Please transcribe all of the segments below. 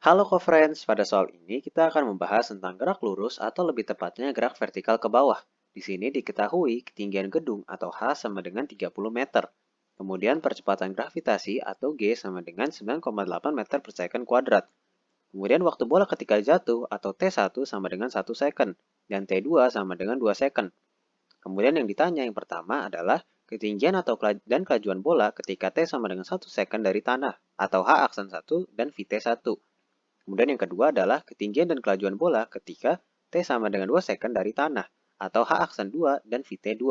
Halo co-friends, pada soal ini kita akan membahas tentang gerak lurus atau lebih tepatnya gerak vertikal ke bawah. Di sini diketahui ketinggian gedung atau H sama dengan 30 meter. Kemudian percepatan gravitasi atau G sama dengan 9,8 meter per second kuadrat. Kemudian waktu bola ketika jatuh atau T1 sama dengan 1 second dan T2 sama dengan 2 second. Kemudian yang ditanya yang pertama adalah ketinggian atau dan kelajuan bola ketika T sama dengan 1 second dari tanah atau H aksen 1 dan VT1. Kemudian yang kedua adalah ketinggian dan kelajuan bola ketika T sama dengan 2 second dari tanah, atau H aksen 2 dan VT2.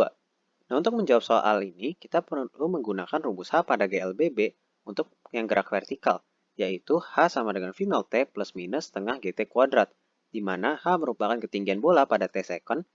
Nah, untuk menjawab soal ini, kita perlu menggunakan rumus H pada GLBB untuk yang gerak vertikal, yaitu H sama dengan V0T plus minus setengah GT kuadrat, di mana H merupakan ketinggian bola pada T second,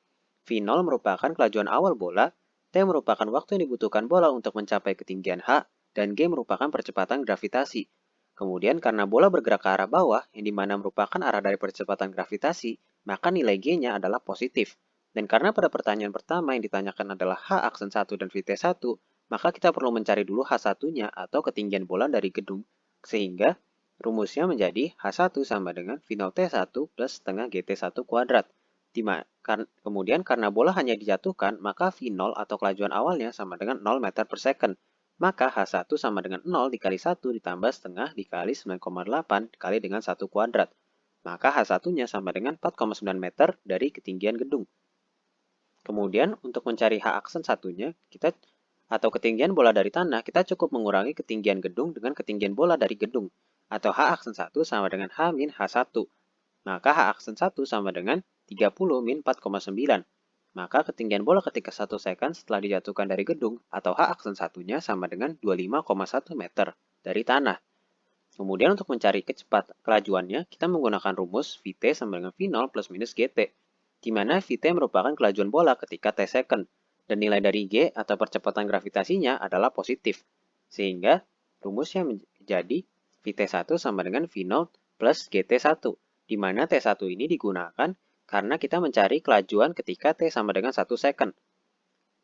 V0 merupakan kelajuan awal bola, T merupakan waktu yang dibutuhkan bola untuk mencapai ketinggian H, dan G merupakan percepatan gravitasi. Kemudian karena bola bergerak ke arah bawah, yang dimana merupakan arah dari percepatan gravitasi, maka nilai G-nya adalah positif. Dan karena pada pertanyaan pertama yang ditanyakan adalah H aksen 1 dan VT1, maka kita perlu mencari dulu H1-nya atau ketinggian bola dari gedung, sehingga rumusnya menjadi H1 sama dengan V0T1 plus setengah GT1 kuadrat. Kemudian karena bola hanya dijatuhkan, maka V0 atau kelajuan awalnya sama dengan 0 meter per second. Maka H1 sama dengan 0 dikali 1 ditambah setengah dikali 9,8 dikali dengan 1 kuadrat. Maka H1-nya sama dengan 4,9 meter dari ketinggian gedung. Kemudian untuk mencari H aksen satunya, atau ketinggian bola dari tanah, kita cukup mengurangi ketinggian gedung dengan ketinggian bola dari gedung. Atau H aksen 1 sama dengan H min H1. Maka H aksen 1 sama dengan 30 min 4,9. Maka ketinggian bola ketika 1 second setelah dijatuhkan dari gedung atau H aksen satunya sama dengan 25,1 meter dari tanah. Kemudian untuk mencari kelajuannya, kita menggunakan rumus Vt sama dengan V0 plus minus Gt, di mana Vt merupakan kelajuan bola ketika T second, dan nilai dari G atau percepatan gravitasinya adalah positif. Sehingga rumusnya menjadi Vt1 sama dengan V0 plus Gt1, di mana T1 ini digunakan karena kita mencari kelajuan ketika T sama dengan 1 second.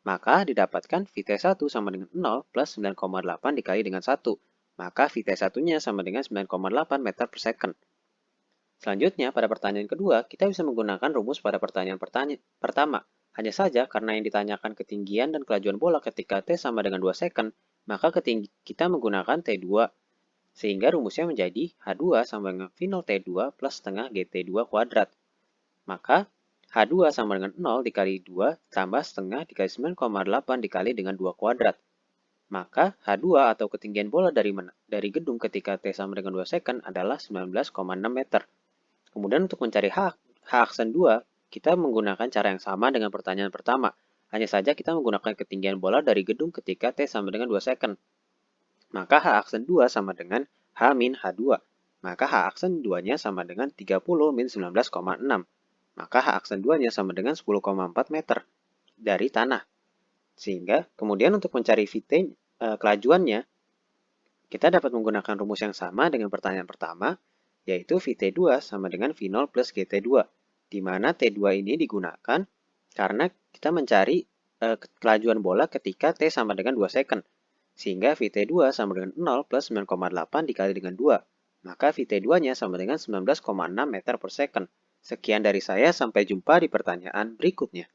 Maka didapatkan Vt1 sama dengan 0 plus 9,8 dikali dengan 1. Maka Vt1-nya sama dengan 9,8 meter per second. Selanjutnya, pada pertanyaan kedua, kita bisa menggunakan rumus pada pertanyaan pertama. Hanya saja, karena yang ditanyakan ketinggian dan kelajuan bola ketika T sama dengan 2 second, maka kita menggunakan T2. Sehingga rumusnya menjadi H2 sama dengan V0 T2 plus setengah GT2 kuadrat. Maka H2 sama dengan 0 dikali 2 tambah setengah dikali 9,8 dikali dengan 2 kuadrat. Maka H2 atau ketinggian bola dari gedung ketika T sama dengan 2 second adalah 19,6 meter. Kemudian untuk mencari H aksen 2, kita menggunakan cara yang sama dengan pertanyaan pertama. Hanya saja kita menggunakan ketinggian bola dari gedung ketika T sama dengan 2 second. Maka H aksen 2 sama dengan H min H2. Maka H aksen 2-nya sama dengan 30 min 19,6. Maka H aksen 2-nya sama dengan 10,4 meter dari tanah. Sehingga kemudian untuk mencari kelajuannya, kita dapat menggunakan rumus yang sama dengan pertanyaan pertama, yaitu Vt2 sama dengan V0 plus Gt2, di mana T2 ini digunakan karena kita mencari kelajuan bola ketika T sama dengan 2 second. Sehingga Vt2 sama dengan 0 plus 9,8 dikali dengan 2. Maka Vt2-nya sama dengan 19,6 meter per second. Sekian dari saya, sampai jumpa di pertanyaan berikutnya.